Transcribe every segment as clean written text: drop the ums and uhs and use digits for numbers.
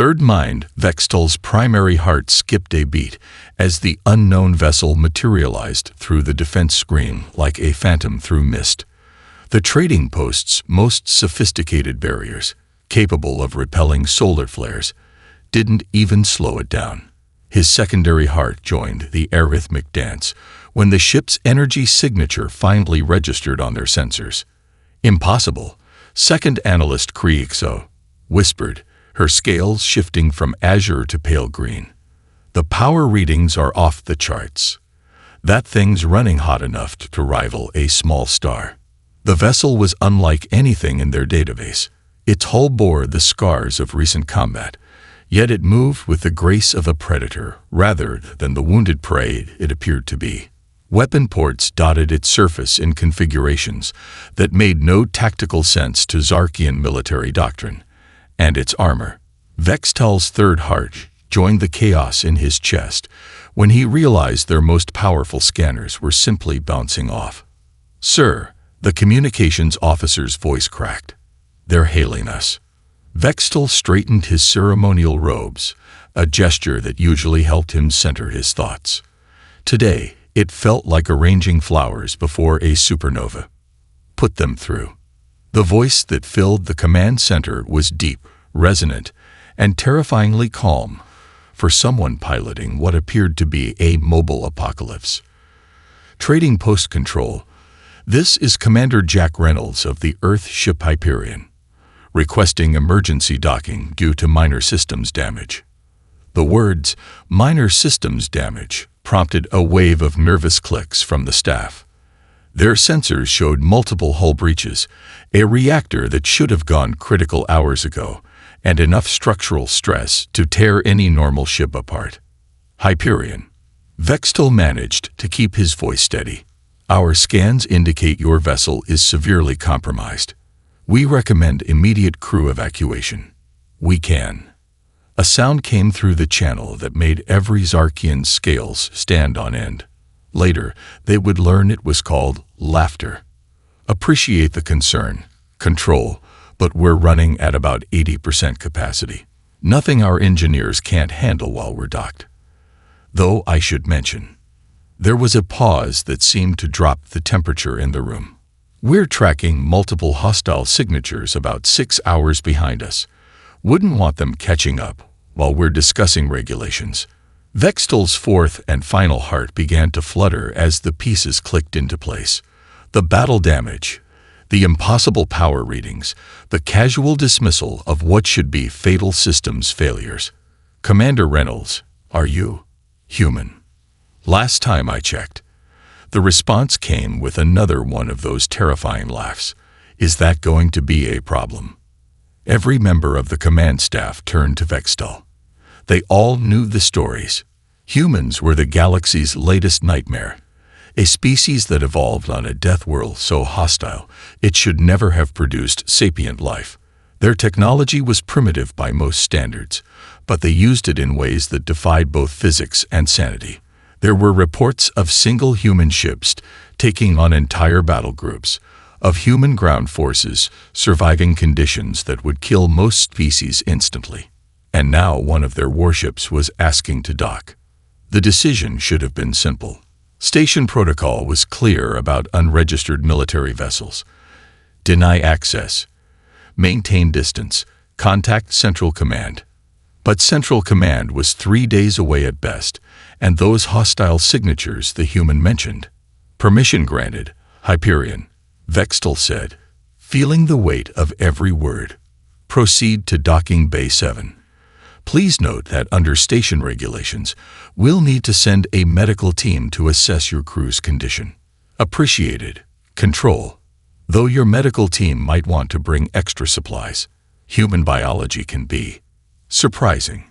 third mind, Vextal's primary heart skipped a beat as the unknown vessel materialized through the defense screen like a phantom through mist. The trading post's most sophisticated barriers, capable of repelling solar flares, didn't even slow it down. His secondary heart joined the arrhythmic dance when the ship's energy signature finally registered on their sensors. Impossible, Second Analyst Kriexo whispered, her scales shifting from azure to pale green. The power readings are off the charts. That thing's running hot enough to rival a small star. The vessel was unlike anything in their database. Its hull bore the scars of recent combat, yet it moved with the grace of a predator rather than the wounded prey it appeared to be. Weapon ports dotted its surface in configurations that made no tactical sense to Zarkian military doctrine. And its armor. Vextal's third heart joined the chaos in his chest when he realized their most powerful scanners were simply bouncing off. "Sir," the communications officer's voice cracked. "They're hailing us." Vextal straightened his ceremonial robes, a gesture that usually helped him center his thoughts. Today, it felt like arranging flowers before a supernova. "Put them through." The voice that filled the command center was deep, resonant, and terrifyingly calm for someone piloting what appeared to be a mobile apocalypse. Trading Post Control, this is Commander Jack Reynolds of the Earth ship Hyperion, requesting emergency docking due to minor systems damage. The words, minor systems damage, prompted a wave of nervous clicks from the staff. Their sensors showed multiple hull breaches, a reactor that should have gone critical hours ago, and enough structural stress to tear any normal ship apart. Hyperion. Vextal managed to keep his voice steady. "Our scans indicate your vessel is severely compromised. We recommend immediate crew evacuation. We can." A sound came through the channel that made every Zarkian's scales stand on end. Later, they would learn it was called laughter. "Appreciate the concern, Control, but we're running at about 80% capacity. Nothing our engineers can't handle while we're docked." Though I should mention, there was a pause that seemed to drop the temperature in the room. "We're tracking multiple hostile signatures about 6 hours behind us. Wouldn't want them catching up while we're discussing regulations." Vextal's fourth and final heart began to flutter as the pieces clicked into place. The battle damage, the impossible power readings, the casual dismissal of what should be fatal systems failures. "Commander Reynolds, are you human?" "Last time I checked." The response came with another one of those terrifying laughs. "Is that going to be a problem?" Every member of the command staff turned to Vextal. They all knew the stories. Humans were the galaxy's latest nightmare, a species that evolved on a death world so hostile it should never have produced sapient life. Their technology was primitive by most standards, but they used it in ways that defied both physics and sanity. There were reports of single human ships taking on entire battle groups, of human ground forces surviving conditions that would kill most species instantly. And now one of their warships was asking to dock. The decision should have been simple. Station protocol was clear about unregistered military vessels. Deny access. Maintain distance. Contact Central Command. But Central Command was 3 days away at best, and those hostile signatures the human mentioned. "Permission granted, Hyperion," Vextal said, feeling the weight of every word. "Proceed to Docking Bay 7. Please note that under station regulations, we'll need to send a medical team to assess your crew's condition." "Appreciated, Control. Though your medical team might want to bring extra supplies. Human biology can be surprising."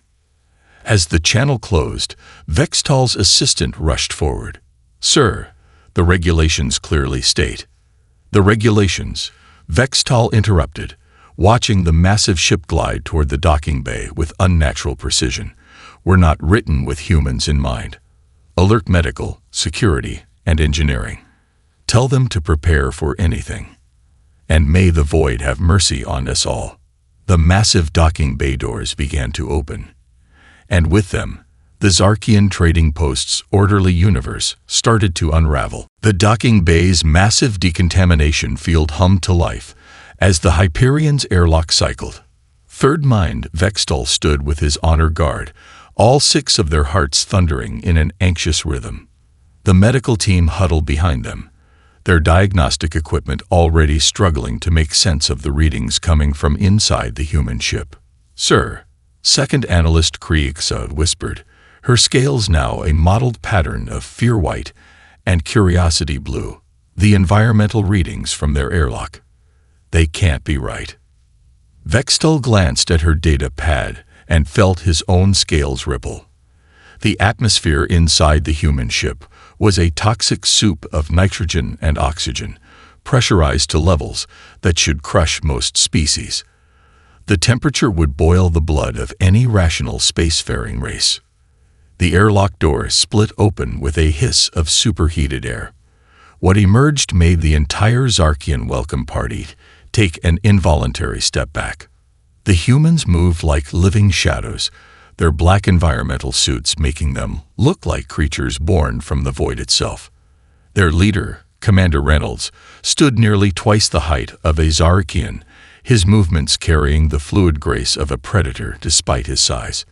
As the channel closed, Vextal's assistant rushed forward. "Sir, the regulations clearly state." "The regulations," Vextal interrupted, watching the massive ship glide toward the docking bay with unnatural precision, "were not written with humans in mind. Alert medical, security, and engineering. Tell them to prepare for anything. And may the void have mercy on us all." the massive docking bay doors began to open. And with them, the Zarkian trading post's orderly universe started to unravel. The docking bay's massive decontamination field hummed to life as the Hyperion's airlock cycled. Third Mind Vextal stood with his honor guard, all 6 of their hearts thundering in an anxious rhythm. The medical team huddled behind them, their diagnostic equipment already struggling to make sense of the readings coming from inside the human ship. "Sir," Second Analyst Kriegsa whispered, her scales now a mottled pattern of fear white and curiosity blue. "The environmental readings from their airlock. They can't be right." Vextal glanced at her data pad and felt his own scales ripple. The atmosphere inside the human ship was a toxic soup of nitrogen and oxygen, pressurized to levels that should crush most species. The temperature would boil the blood of any rational spacefaring race. The airlock door split open with a hiss of superheated air. What emerged made the entire Zarkian welcome party take an involuntary step back. The humans moved like living shadows, their black environmental suits making them look like creatures born from the void itself. Their leader, Commander Reynolds, stood nearly twice the height of a Zarkian, his movements carrying the fluid grace of a predator despite his size.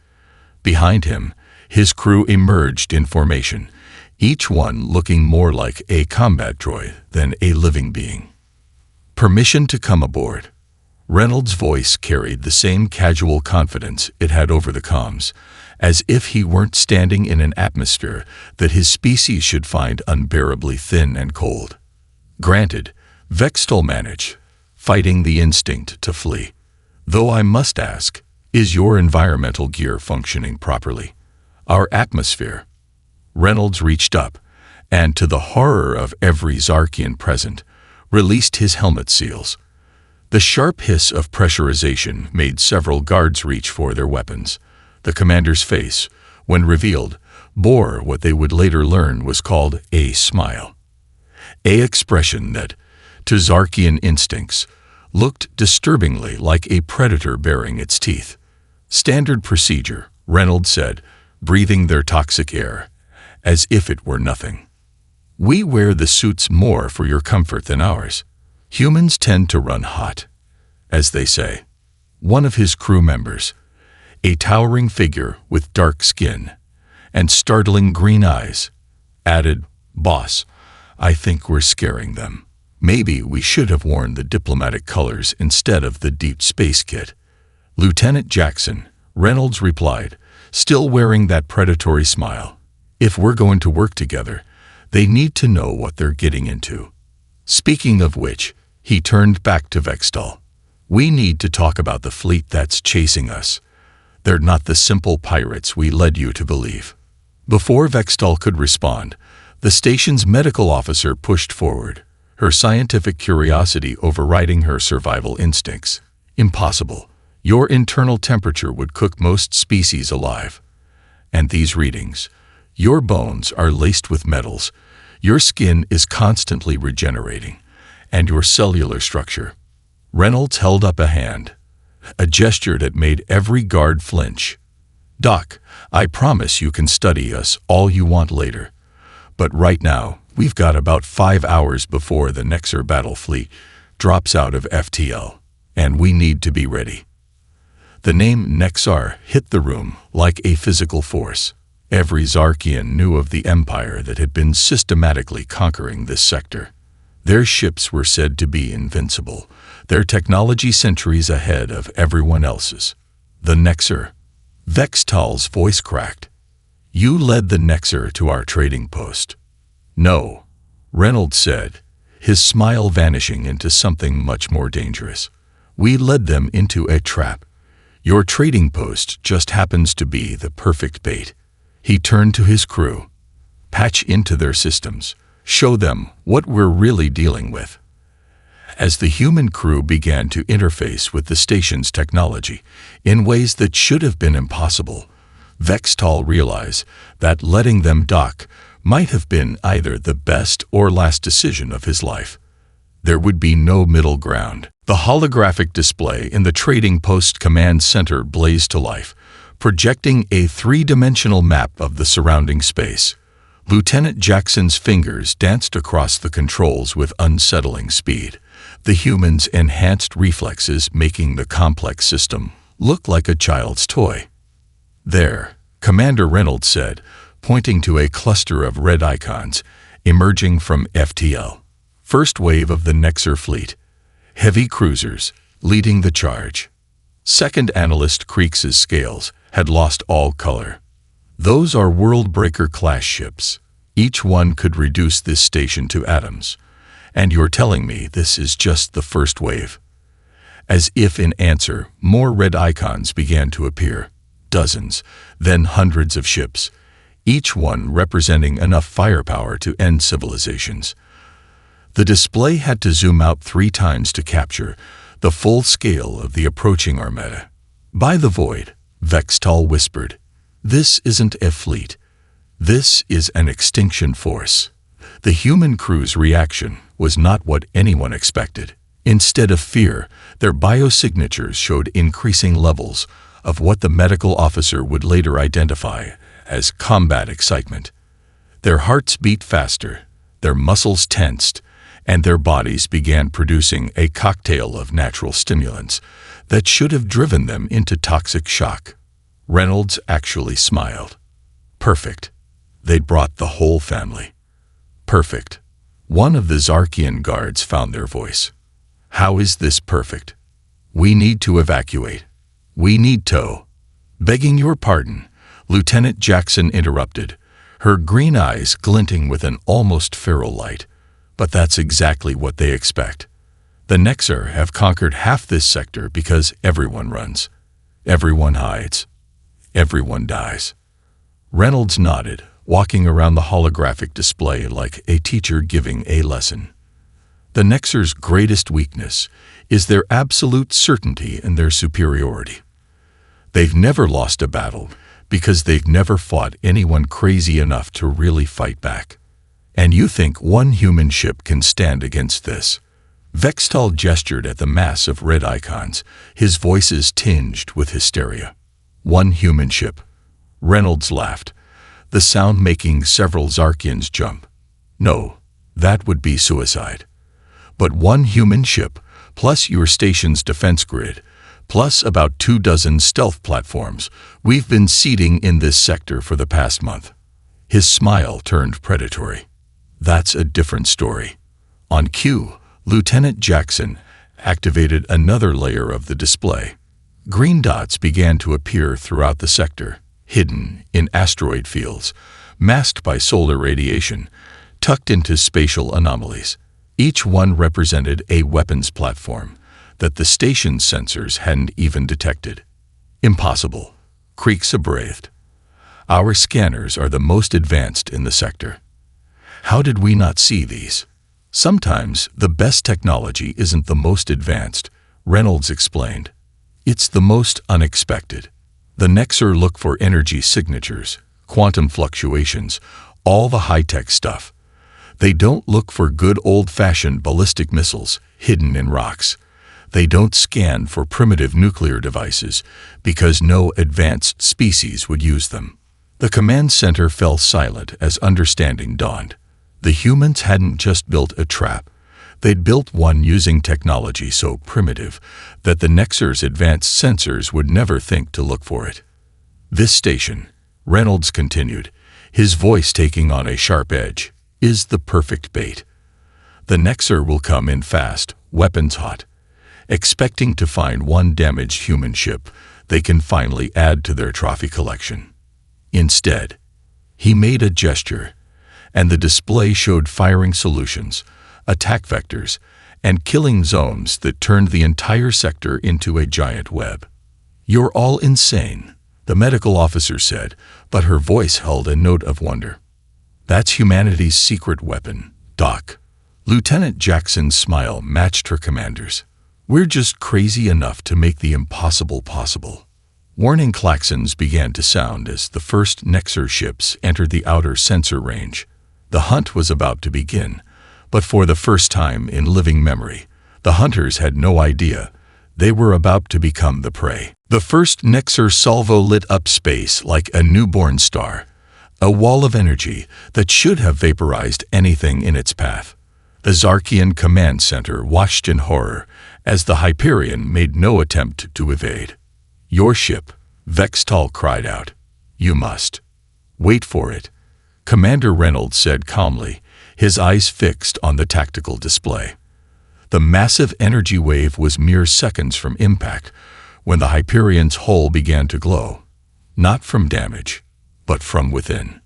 Behind him, his crew emerged in formation, each one looking more like a combat droid than a living being. "Permission to come aboard." Reynolds' voice carried the same casual confidence it had over the comms, as if he weren't standing in an atmosphere that his species should find unbearably thin and cold. "Granted," Vextal managed, fighting the instinct to flee. "Though I must ask, is your environmental gear functioning properly? Our atmosphere." Reynolds reached up, and to the horror of every Zarkian present, released his helmet seals. The sharp hiss of pressurization made several guards reach for their weapons. The commander's face, when revealed, bore what they would later learn was called a smile. A expression that, to Zarkian instincts, looked disturbingly like a predator baring its teeth. "Standard procedure," Reynolds said, breathing their toxic air, as if it were nothing. "We wear the suits more for your comfort than ours. Humans tend to run hot, as they say." One of his crew members, a towering figure with dark skin and startling green eyes, added, "Boss, I think we're scaring them. Maybe we should have worn the diplomatic colors instead of the deep space kit." "Lieutenant Jackson," Reynolds replied, still wearing that predatory smile, "if we're going to work together, they need to know what they're getting into." Speaking of which, he turned back to Vextal. "We need to talk about the fleet that's chasing us. They're not the simple pirates we led you to believe." Before Vextal could respond, the station's medical officer pushed forward, her scientific curiosity overriding her survival instincts. "Impossible. Your internal temperature would cook most species alive. And these readings. Your bones are laced with metals, your skin is constantly regenerating, and your cellular structure." Reynolds held up a hand, a gesture that made every guard flinch. "Doc, I promise you can study us all you want later. But right now, we've got about 5 hours before the Nexar battle fleet drops out of FTL, and we need to be ready." The name Nexar hit the room like a physical force. Every Zarkian knew of the empire that had been systematically conquering this sector. Their ships were said to be invincible, their technology centuries ahead of everyone else's. "The Nexar." Vextal's voice cracked. "You led the Nexar to our trading post." "No," Reynolds said, his smile vanishing into something much more dangerous. "We led them into a trap. Your trading post just happens to be the perfect bait." He turned to his crew. "Patch into their systems. Show them what we're really dealing with." As the human crew began to interface with the station's technology in ways that should have been impossible, Vextal realized that letting them dock might have been either the best or last decision of his life. There would be no middle ground. The holographic display in the Trading Post Command Center blazed to life, projecting a three-dimensional map of the surrounding space. Lieutenant Jackson's fingers danced across the controls with unsettling speed, the human's enhanced reflexes making the complex system look like a child's toy. "There," Commander Reynolds said, pointing to a cluster of red icons emerging from FTL. First wave of the Nexer fleet. Heavy cruisers, leading the charge. Second analyst Creaks's scales had lost all color. "Those are Worldbreaker-class ships. Each one could reduce this station to atoms. And you're telling me this is just the first wave?" As if in answer, more red icons began to appear. Dozens, then hundreds of ships, each one representing enough firepower to end civilizations. The display had to zoom out 3 times to capture the full scale of the approaching armada. "By the void," Vextal whispered. "This isn't a fleet. This is an extinction force." The human crew's reaction was not what anyone expected. Instead of fear, their biosignatures showed increasing levels of what the medical officer would later identify as combat excitement. Their hearts beat faster, their muscles tensed, and their bodies began producing a cocktail of natural stimulants that should have driven them into toxic shock. Reynolds actually smiled. Perfect. They'd brought the whole family. Perfect. One of the Zarkian guards found their voice. "How is this perfect? We need to evacuate. We need tow." "Begging your pardon," Lieutenant Jackson interrupted, her green eyes glinting with an almost feral light. "But that's exactly what they expect. The Nexer have conquered half this sector because everyone runs. Everyone hides. Everyone dies." Reynolds nodded, walking around the holographic display like a teacher giving a lesson. The Nexer's greatest weakness is their absolute certainty in their superiority. They've never lost a battle because they've never fought anyone crazy enough to really fight back. And you think one human ship can stand against this? Vextal gestured at the mass of red icons, his voices tinged with hysteria. "One human ship." Reynolds laughed, the sound making several Zarkians jump. "No, that would be suicide. But one human ship, plus your station's defense grid, plus about 24 stealth platforms we've been seeding in this sector for the past month." His smile turned predatory. "That's a different story." On cue, Lieutenant Jackson activated another layer of the display. Green dots began to appear throughout the sector, hidden in asteroid fields, masked by solar radiation, tucked into spatial anomalies. Each one represented a weapons platform that the station's sensors hadn't even detected. "Impossible," Creaks breathed. "Our scanners are the most advanced in the sector. How did we not see these?" "Sometimes the best technology isn't the most advanced," Reynolds explained. "It's the most unexpected. The Nexer look for energy signatures, quantum fluctuations, all the high-tech stuff. They don't look for good old-fashioned ballistic missiles hidden in rocks. They don't scan for primitive nuclear devices because no advanced species would use them." The command center fell silent as understanding dawned. The humans hadn't just built a trap. They'd built one using technology so primitive that the Nexer's advanced sensors would never think to look for it. "This station," Reynolds continued, his voice taking on a sharp edge, "is the perfect bait. The Nexer will come in fast, weapons hot, expecting to find one damaged human ship they can finally add to their trophy collection. Instead," he made a gesture, and the display showed firing solutions, attack vectors, and killing zones that turned the entire sector into a giant web. "You're all insane," the medical officer said, but her voice held a note of wonder. "That's humanity's secret weapon, Doc." Lieutenant Jackson's smile matched her commander's. "We're just crazy enough to make the impossible possible." Warning klaxons began to sound as the first Nexer ships entered the outer sensor range. The hunt was about to begin, But for the first time in living memory, the hunters had no idea they were about to become the prey. The first Nexer salvo lit up space like a newborn star, a wall of energy that should have vaporized anything in its path. The Zarkian command center watched in horror as the Hyperion made no attempt to evade. "Your ship," Vextal cried out. "You must wait for it," Commander Reynolds said calmly, his eyes fixed on the tactical display. The massive energy wave was mere seconds from impact when the Hyperion's hull began to glow, not from damage, but from within.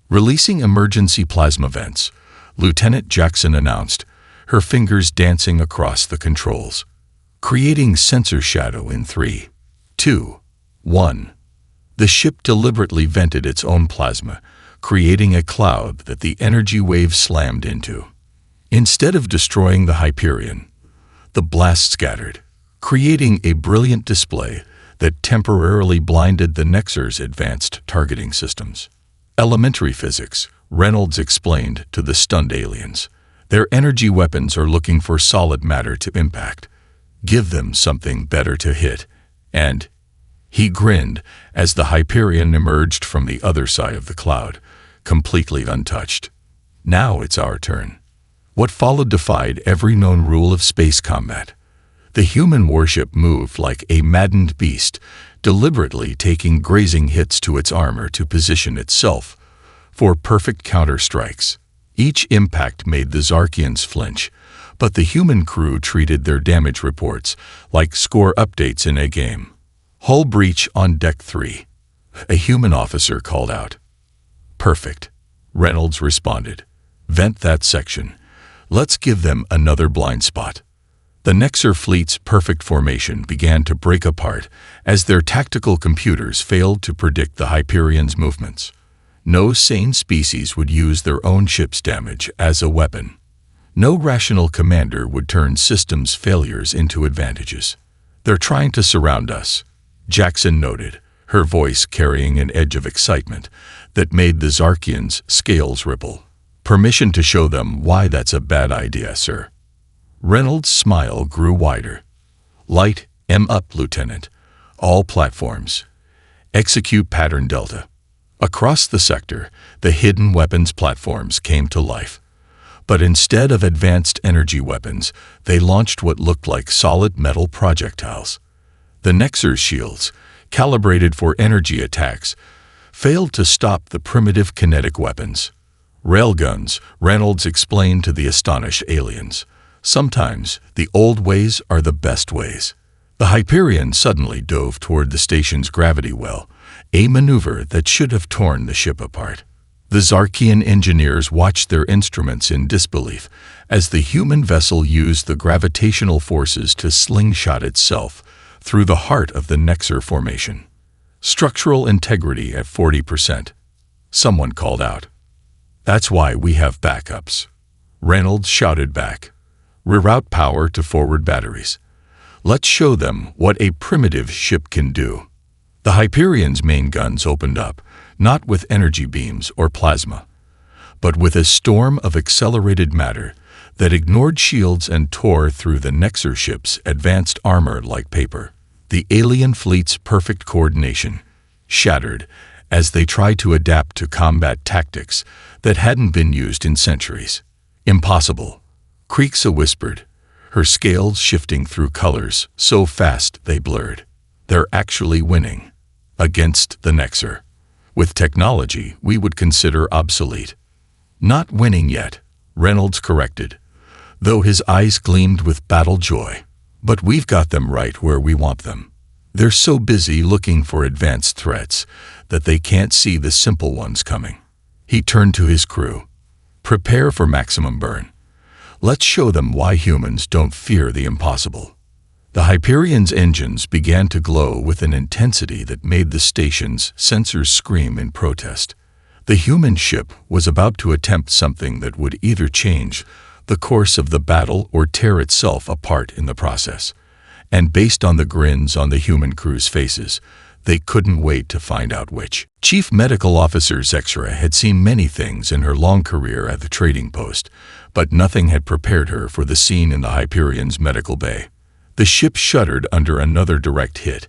Releasing emergency plasma vents, Lieutenant Jackson announced, her fingers dancing across the controls. Creating sensor shadow in 3, 2, 1. The ship deliberately vented its own plasma, creating a cloud that the energy wave slammed into. Instead of destroying the Hyperion, the blast scattered, creating a brilliant display that temporarily blinded the Nexer's advanced targeting systems. "Elementary physics," Reynolds explained to the stunned aliens. "Their energy weapons are looking for solid matter to impact. Give them something better to hit." And he grinned as the Hyperion emerged from the other side of the cloud, completely untouched. "Now it's our turn." What followed defied every known rule of space combat. The human warship moved like a maddened beast, deliberately taking grazing hits to its armor to position itself for perfect counter-strikes. Each impact made the Zarkians flinch, but the human crew treated their damage reports like score updates in a game. "Hull breach on Deck 3. A human officer called out. "Perfect," Reynolds responded. "Vent that section. Let's give them another blind spot." The Nexer fleet's perfect formation began to break apart as their tactical computers failed to predict the Hyperion's movements. No sane species would use their own ship's damage as a weapon. No rational commander would turn systems failures into advantages. "They're trying to surround us," Jackson noted, her voice carrying an edge of excitement that made the Zarkians' scales ripple. "Permission to show them why that's a bad idea, sir." Reynolds' smile grew wider. "Light M up, Lieutenant. All platforms. Execute Pattern Delta." Across the sector, the hidden weapons platforms came to life. But instead of advanced energy weapons, they launched what looked like solid metal projectiles. The Nexer's shields, calibrated for energy attacks, failed to stop the primitive kinetic weapons. "Railguns," Reynolds explained to the astonished aliens. "Sometimes the old ways are the best ways." The Hyperion suddenly dove toward the station's gravity well, a maneuver that should have torn the ship apart. The Zarkian engineers watched their instruments in disbelief as the human vessel used the gravitational forces to slingshot itself through the heart of the Nexer formation. "Structural integrity at 40%. Someone called out. "That's why we have backups," Reynolds shouted back. "Reroute power to forward batteries. Let's show them what a primitive ship can do." The Hyperion's main guns opened up, not with energy beams or plasma, but with a storm of accelerated matter that ignored shields and tore through the Nexer ship's advanced armor like paper. The alien fleet's perfect coordination shattered as they tried to adapt to combat tactics that hadn't been used in centuries. "Impossible," Creeksa whispered, her scales shifting through colors so fast they blurred. "They're actually winning. Against the Nexer. With technology we would consider obsolete." "Not winning yet," Reynolds corrected, though his eyes gleamed with battle joy. "But we've got them right where we want them. They're so busy looking for advanced threats that they can't see the simple ones coming." He turned to his crew. "Prepare for maximum burn. Let's show them why humans don't fear the impossible." The Hyperion's engines began to glow with an intensity that made the station's sensors scream in protest. The human ship was about to attempt something that would either change the course of the battle or tear itself apart in the process. And based on the grins on the human crew's faces, They couldn't wait to find out which. Chief Medical Officer Zexra had seen many things in her long career at the trading post, but nothing had prepared her for the scene in the Hyperion's medical bay. The ship shuddered under another direct hit,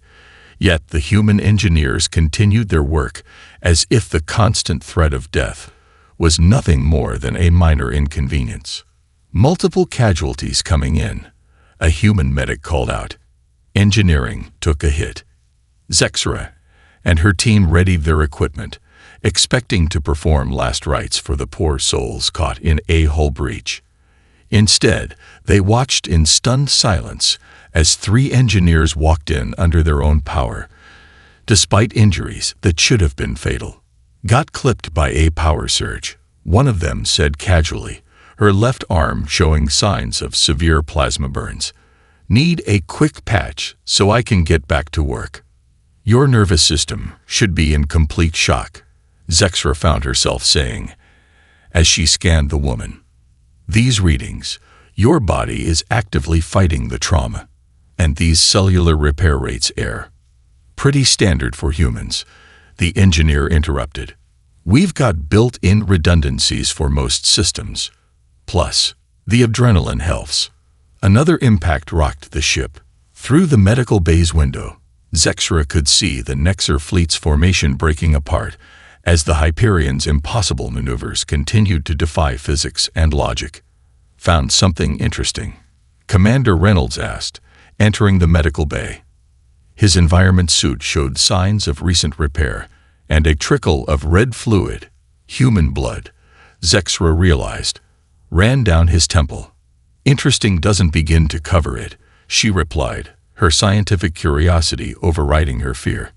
yet the human engineers continued their work as if the constant threat of death was nothing more than a minor inconvenience. Multiple casualties coming in, a human medic called out. Engineering took a hit. Zexra and her team readied their equipment, expecting to perform last rites for the poor souls caught in a hull breach. Instead, they watched in stunned silence as 3 engineers walked in under their own power, despite injuries that should have been fatal. Got clipped by a power surge, one of them said casually, her left arm showing signs of severe plasma burns. Need a quick patch so I can get back to work. Your nervous system should be in complete shock, Zexra found herself saying, as she scanned the woman. These readings, your body is actively fighting the trauma, and these cellular repair rates are pretty standard for humans, the engineer interrupted. We've got built-in redundancies for most systems. Plus, the adrenaline helps. Another impact rocked the ship. Through the medical bay's window, Zexra could see the Nexer fleet's formation breaking apart as the Hyperion's impossible maneuvers continued to defy physics and logic. Found something interesting? Commander Reynolds asked, entering the medical bay. His environment suit showed signs of recent repair and a trickle of red fluid, human blood, Zexra realized, ran down his temple. Interesting doesn't begin to cover it, she replied, her scientific curiosity overriding her fear.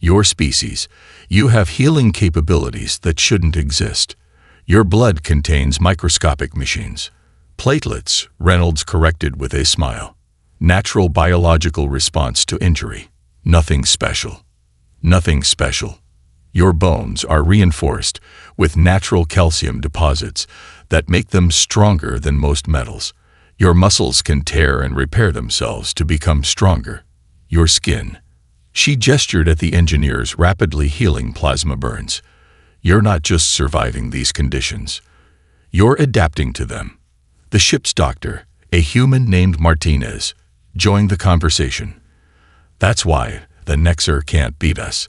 Your species, you have healing capabilities that shouldn't exist. Your blood contains microscopic machines. Platelets, Reynolds corrected with a smile. Natural biological response to injury. Nothing special. Nothing special. Your bones are reinforced with natural calcium deposits that make them stronger than most metals. Your muscles can tear and repair themselves to become stronger. Your skin. She gestured at the engineer's rapidly healing plasma burns. You're not just surviving these conditions. You're adapting to them. The ship's doctor, a human named Martinez, joined the conversation. That's why the Nexer can't beat us.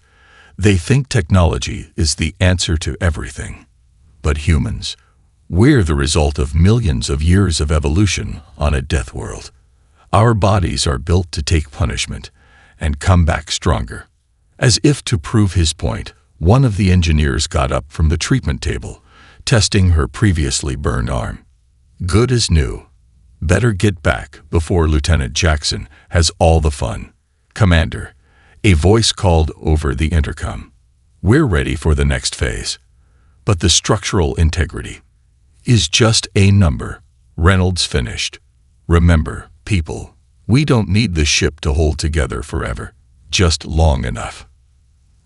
They think technology is the answer to everything. But humans, we're the result of millions of years of evolution on a death world. Our bodies are built to take punishment and come back stronger. As if to prove his point, one of the engineers got up from the treatment table, testing her previously burned arm. Good as new. Better get back before Lieutenant Jackson has all the fun. Commander, a voice called over the intercom. We're ready for the next phase. But the structural integrity is just a number, Reynolds finished. Remember, people, we don't need the ship to hold together forever, just long enough.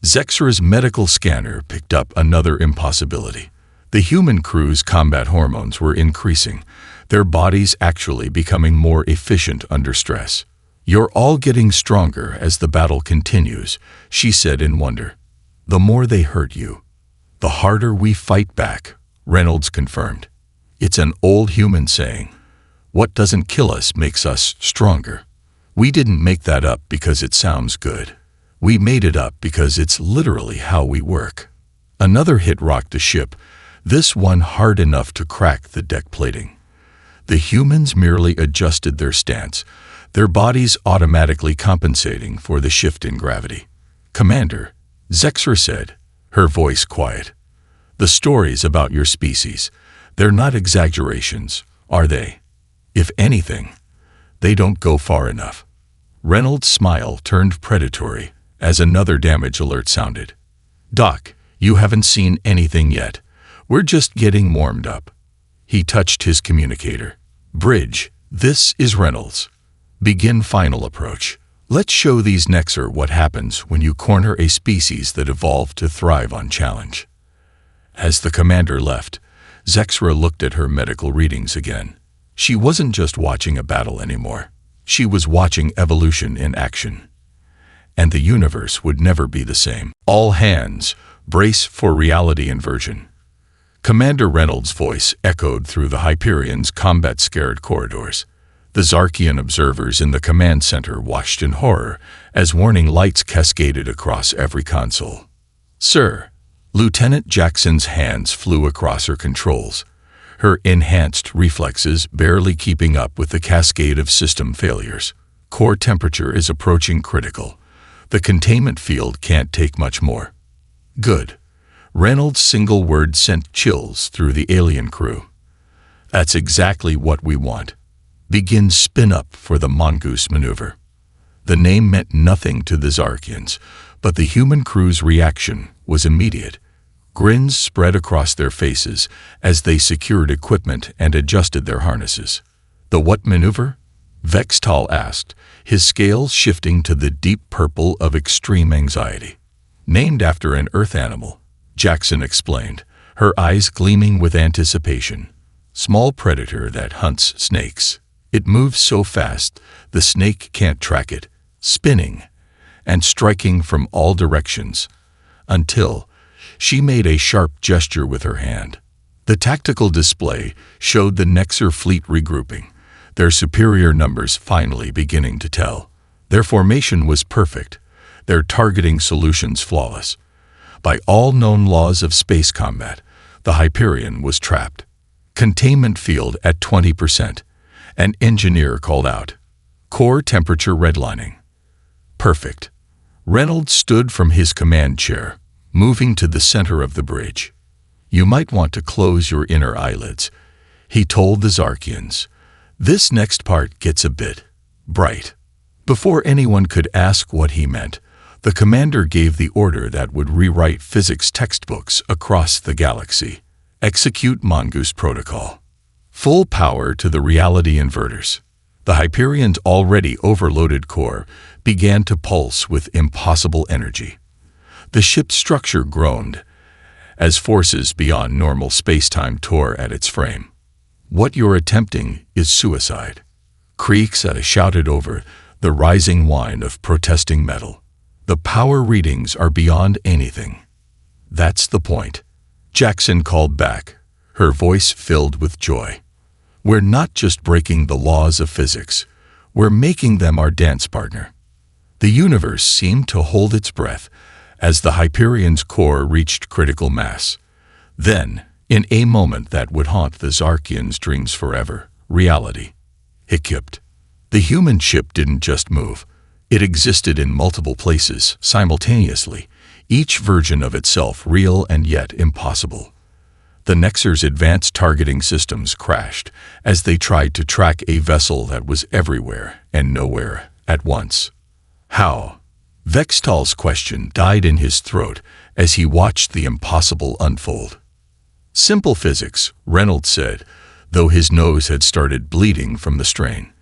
Zexra's medical scanner picked up another impossibility. The human crew's combat hormones were increasing, their bodies actually becoming more efficient under stress. You're all getting stronger as the battle continues, she said in wonder. The more they hurt you, the harder we fight back, Reynolds confirmed. It's an old human saying. What doesn't kill us makes us stronger. We didn't make that up because it sounds good. We made it up because it's literally how we work. Another hit rocked the ship, this one hard enough to crack the deck plating. The humans merely adjusted their stance, their bodies automatically compensating for the shift in gravity. Commander, Zexra said, her voice quiet. The stories about your species, they're not exaggerations, are they? If anything, they don't go far enough. Reynolds' smile turned predatory as another damage alert sounded. Doc, you haven't seen anything yet. We're just getting warmed up. He touched his communicator. Bridge, this is Reynolds. Begin final approach. Let's show these Nexer what happens when you corner a species that evolved to thrive on challenge. As the commander left, Zexra looked at her medical readings again. She wasn't just watching a battle anymore. She was watching evolution in action. and the universe would never be the same. All hands, brace for reality inversion. Commander Reynolds' voice echoed through the Hyperion's combat-scared corridors. The Zarkian observers in the command center watched in horror as warning lights cascaded across every console. "Sir," Lieutenant Jackson's hands flew across her controls, her enhanced reflexes barely keeping up with the cascade of system failures. "Core temperature is approaching critical. The containment field can't take much more." "Good." Reynolds' single word sent chills through the alien crew. "That's exactly what we want. Begin spin-up for the Mongoose maneuver." The name meant nothing to the Zarkians, but the human crew's reaction was immediate. Grins spread across their faces as they secured equipment and adjusted their harnesses. "The what maneuver?" Vextal asked, his scales shifting to the deep purple of extreme anxiety. "Named after an Earth animal," Jackson explained, her eyes gleaming with anticipation. "Small predator that hunts snakes. It moves so fast, the snake can't track it, spinning and striking from all directions, until..." She made a sharp gesture with her hand. The tactical display showed the Nexer fleet regrouping, their superior numbers finally beginning to tell. Their formation was perfect, their targeting solutions flawless. By all known laws of space combat, the Hyperion was trapped. Containment field at 20%. An engineer called out. "Core temperature redlining." "Perfect." Reynolds stood from his command chair, moving to the center of the bridge. "You might want to close your inner eyelids," he told the Zarkians. "This next part gets a bit bright." Before anyone could ask what he meant, the commander gave the order that would rewrite physics textbooks across the galaxy. "Execute Mongoose Protocol. Full power to the reality inverters." The Hyperion's already overloaded core began to pulse with impossible energy. The ship's structure groaned as forces beyond normal space-time tore at its frame. "What you're attempting is suicide," Creeks shouted over the rising whine of protesting metal. "The power readings are beyond anything." "That's the point," Jackson called back, her voice filled with joy. "We're not just breaking the laws of physics, we're making them our dance partner." The universe seemed to hold its breath as the Hyperion's core reached critical mass. Then, in a moment that would haunt the Zarkians' dreams forever, reality hiccupped. The human ship didn't just move. It existed in multiple places, simultaneously, each version of itself real and yet impossible. The Nexer's advanced targeting systems crashed as they tried to track a vessel that was everywhere and nowhere at once. "How?" Vextal's question died in his throat as he watched the impossible unfold. "Simple physics," Reynolds said, though his nose had started bleeding from the strain.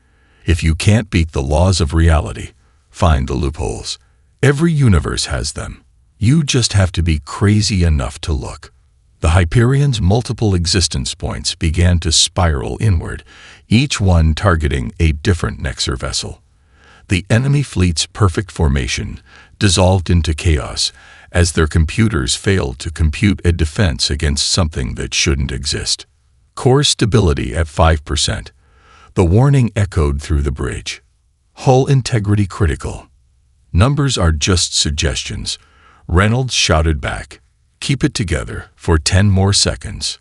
"If you can't beat the laws of reality, find the loopholes. Every universe has them. You just have to be crazy enough to look." The Hyperion's multiple existence points began to spiral inward, each one targeting a different Nexer vessel. The enemy fleet's perfect formation dissolved into chaos as their computers failed to compute a defense against something that shouldn't exist. "Core stability at 5%. The warning echoed through the bridge. "Hull integrity critical." "Numbers are just suggestions," Reynolds shouted back. "Keep it together for 10 more seconds."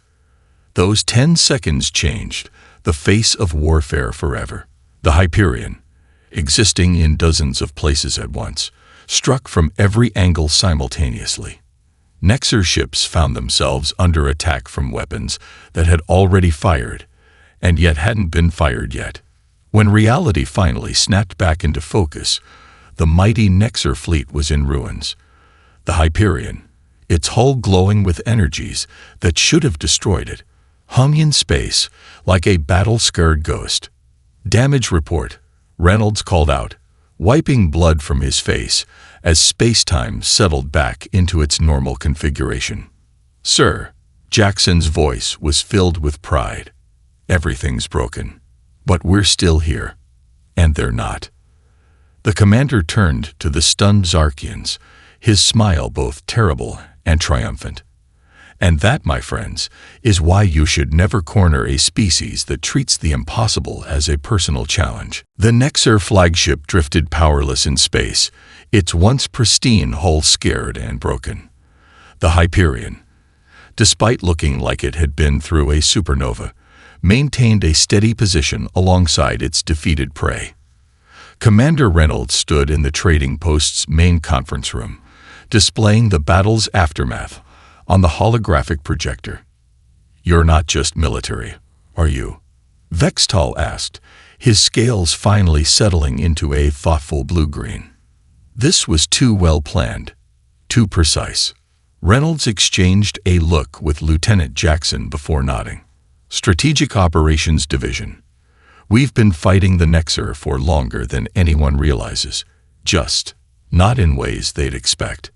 Those 10 seconds changed the face of warfare forever. The Hyperion, existing in dozens of places at once, struck from every angle simultaneously. Nexer ships found themselves under attack from weapons that had already fired, and yet hadn't been fired yet. When reality finally snapped back into focus, the mighty Nexer fleet was in ruins. The Hyperion, its hull glowing with energies that should have destroyed it, hung in space like a battle-scarred ghost. "Damage report," Reynolds called out, wiping blood from his face as space-time settled back into its normal configuration. "Sir," Jackson's voice was filled with pride. "Everything's broken. But we're still here. And they're not." The commander turned to the stunned Zarkians, his smile both terrible and triumphant. And that, my friends, is why you should never corner a species that treats the impossible as a personal challenge. The Nexer flagship drifted powerless in space, its once pristine hull scared and broken. The Hyperion, despite looking like it had been through a supernova, maintained a steady position alongside its defeated prey. Commander Reynolds stood in the trading post's main conference room, displaying the battle's aftermath on the holographic projector. "You're not just military, are you?" Vextal asked, his scales finally settling into a thoughtful blue-green. This was too well planned, too precise. Reynolds exchanged a look with Lieutenant Jackson before nodding. "Strategic Operations Division. We've been fighting the Nexer for longer than anyone realizes, just not in ways they'd expect."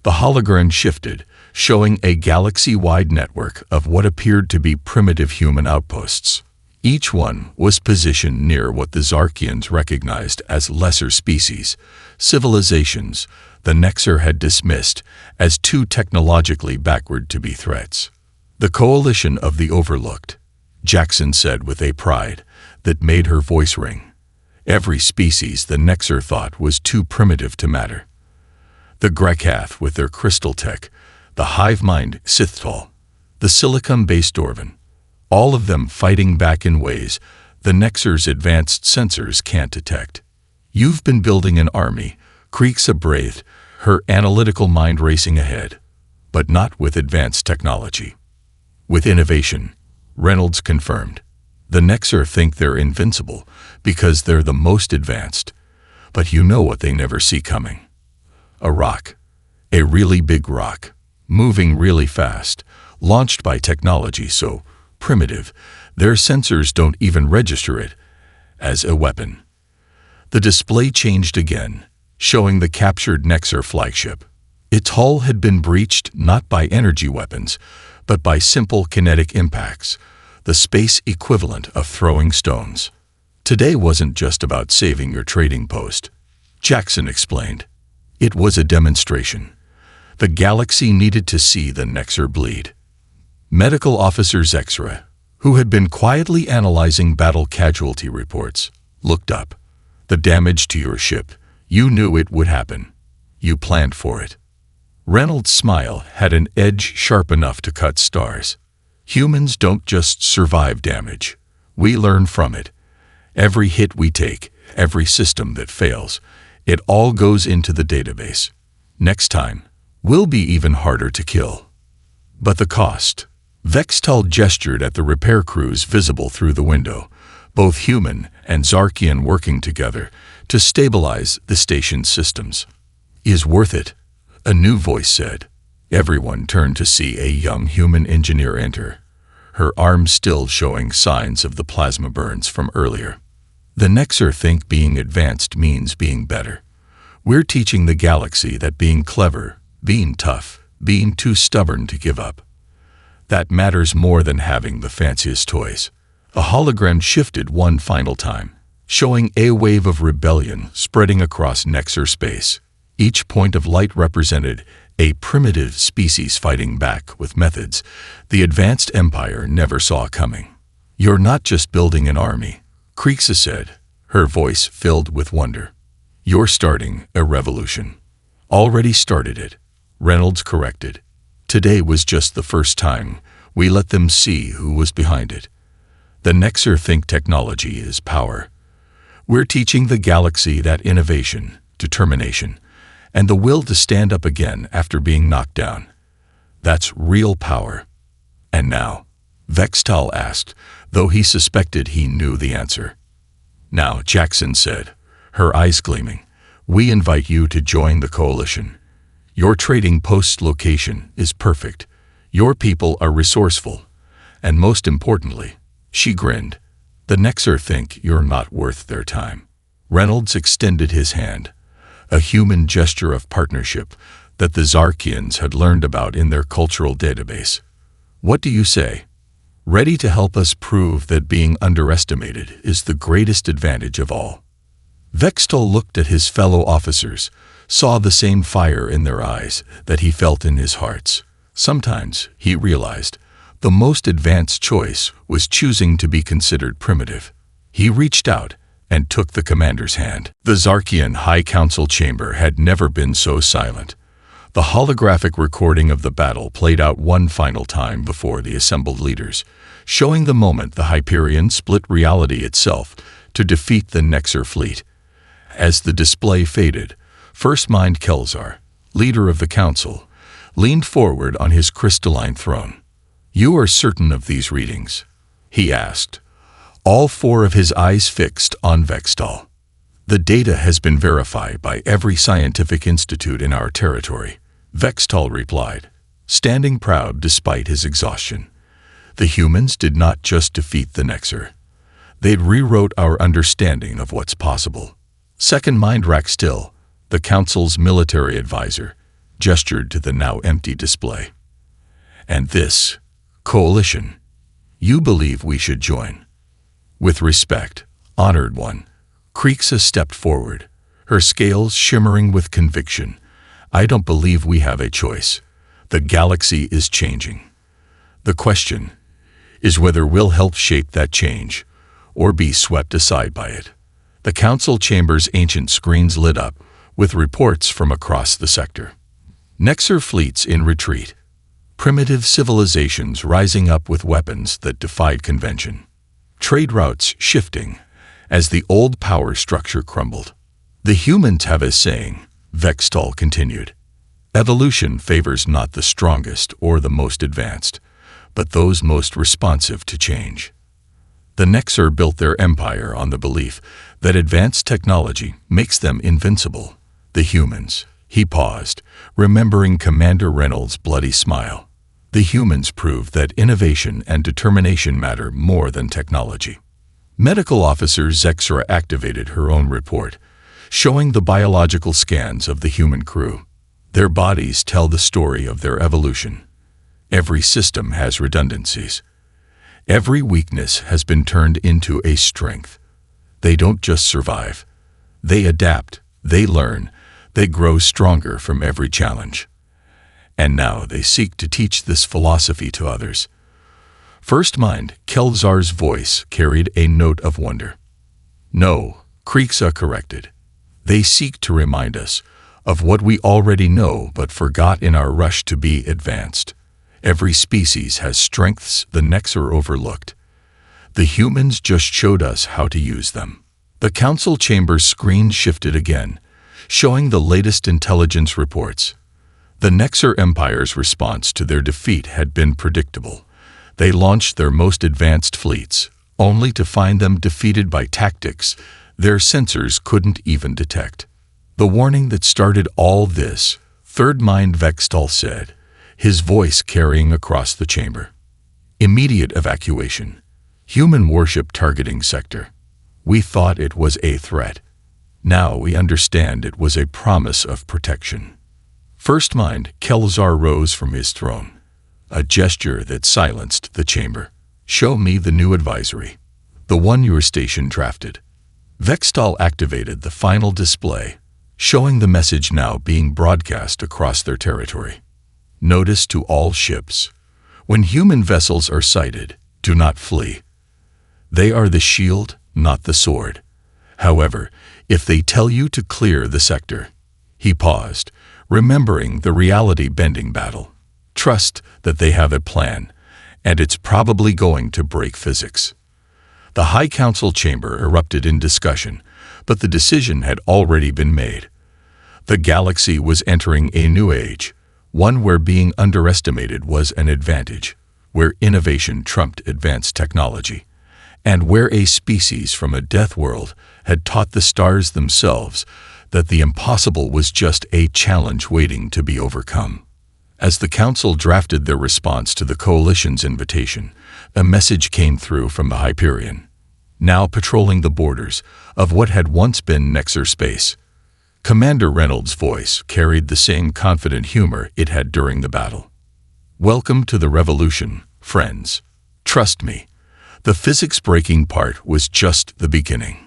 The hologram shifted, showing a galaxy-wide network of what appeared to be primitive human outposts. Each one was positioned near what the Zarkians recognized as lesser species, civilizations the Nexer had dismissed as too technologically backward to be threats. "The coalition of the overlooked," Jackson said with a pride that made her voice ring. Every species the Nexer thought was too primitive to matter. The Grekath with their crystal tech, the hive-mind Sithtal, the silicon-based Dorvan, all of them fighting back in ways the Nexer's advanced sensors can't detect. "You've been building an army," Creeksa breathed, her analytical mind racing ahead, "but not with advanced technology." "With innovation," Reynolds confirmed. "The Nexer think they're invincible because they're the most advanced, but you know what they never see coming. A rock, a really big rock, moving really fast, launched by technology so primitive, their sensors don't even register it as a weapon." The display changed again, showing the captured Nexer flagship. Its hull had been breached not by energy weapons, but by simple kinetic impacts, the space equivalent of throwing stones. "Today wasn't just about saving your trading post," Jackson explained. "It was a demonstration. The galaxy needed to see the Nexer bleed." Medical Officer Zexra, who had been quietly analyzing battle casualty reports, looked up. "The damage to your ship, you knew it would happen. You planned for it." Reynolds' smile had an edge sharp enough to cut stars. "Humans don't just survive damage. We learn from it. Every hit we take, every system that fails, it all goes into the database. Next time, we'll be even harder to kill." "But the cost." Vextal gestured at the repair crews visible through the window, both human and Zarkian working together to stabilize the station's systems. "Is worth it," a new voice said. Everyone turned to see a young human engineer enter, her arm still showing signs of the plasma burns from earlier. "The Nexer think being advanced means being better. We're teaching the galaxy that being clever, being tough, being too stubborn to give up, that matters more than having the fanciest toys." A hologram shifted one final time, showing a wave of rebellion spreading across Nexer space. Each point of light represented a primitive species fighting back with methods the advanced empire never saw coming. "You're not just building an army," Creeksa said, her voice filled with wonder. "You're starting a revolution." "Already started it," Reynolds corrected. "Today was just the first time we let them see who was behind it. The Nexer think technology is power. We're teaching the galaxy that innovation, determination, and the will to stand up again after being knocked down, that's real power." "And now?" Vextal asked, though he suspected he knew the answer. "Now," Jackson said, her eyes gleaming, "we invite you to join the coalition. Your trading post's location is perfect. Your people are resourceful. And most importantly," she grinned, "the Nexer think you're not worth their time." Reynolds extended his hand, a human gesture of partnership that the Zarkians had learned about in their cultural database. "What do you say? Ready to help us prove that being underestimated is the greatest advantage of all?" Vextol looked at his fellow officers, saw the same fire in their eyes that he felt in his hearts. Sometimes, he realized, the most advanced choice was choosing to be considered primitive. He reached out and took the commander's hand. The Zarkian High Council chamber had never been so silent. The holographic recording of the battle played out one final time before the assembled leaders, showing the moment the Hyperion split reality itself to defeat the Nexar fleet. As the display faded, First Mind Kelzar, leader of the council, leaned forward on his crystalline throne. "You are certain of these readings?" he asked, all four of his eyes fixed on Vextol. "The data has been verified by every scientific institute in our territory," Vextol replied, standing proud despite his exhaustion. "The humans did not just defeat the Nexar. They rewrote our understanding of what's possible." Second Mind Rakstil, the council's military advisor, gestured to the now empty display. "And this coalition, you believe we should join?" "With respect, honored one," Creeksa stepped forward, her scales shimmering with conviction. "I don't believe we have a choice. The galaxy is changing. The question is whether we'll help shape that change or be swept aside by it." The council chamber's ancient screens lit up with reports from across the sector. Nexar fleets in retreat. Primitive civilizations rising up with weapons that defied convention. Trade routes shifting as the old power structure crumbled. "The humans have a saying," Vextol continued. "Evolution favors not the strongest or the most advanced, but those most responsive to change." The Nexar built their empire on the belief that advanced technology makes them invincible. The humans, he paused, remembering Commander Reynolds' bloody smile. The humans proved that innovation and determination matter more than technology. Medical officer Zexra activated her own report, showing the biological scans of the human crew. Their bodies tell the story of their evolution. Every system has redundancies. Every weakness has been turned into a strength. They don't just survive. They adapt, they learn, they grow stronger from every challenge. And now they seek to teach this philosophy to others. First Mind Kelzar's voice carried a note of wonder. "No," Creeksa corrected. "They seek to remind us of what we already know but forgot in our rush to be advanced. Every species has strengths the Nexar overlooked. The humans just showed us how to use them." The council chamber's screen shifted again, showing the latest intelligence reports. The Nexar Empire's response to their defeat had been predictable. They launched their most advanced fleets, only to find them defeated by tactics their sensors couldn't even detect. "The warning that started all this," Third Mind Vextol said, his voice carrying across the chamber. "Immediate evacuation. Human warship targeting sector. We thought it was a threat. Now we understand it was a promise of protection." First Mind Kelzar rose from his throne, a gesture that silenced the chamber. "Show me the new advisory. The one your station drafted." Vextol activated the final display, showing the message now being broadcast across their territory. "Notice to all ships. When human vessels are sighted, do not flee. They are the shield, not the sword. However, if they tell you to clear the sector," he paused, remembering the reality-bending battle, "trust that they have a plan, and it's probably going to break physics." The High Council chamber erupted in discussion, but the decision had already been made. The galaxy was entering a new age, one where being underestimated was an advantage, where innovation trumped advanced technology, and where a species from a death world had taught the stars themselves that the impossible was just a challenge waiting to be overcome. As the council drafted their response to the coalition's invitation, a message came through from the Hyperion, now patrolling the borders of what had once been Nexar space. Commander Reynolds' voice carried the same confident humor it had during the battle. "Welcome to the revolution, friends. Trust me, the physics-breaking part was just the beginning.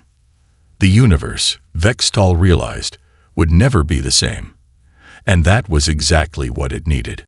The universe, Vextall realized, would never be the same. And that was exactly what it needed.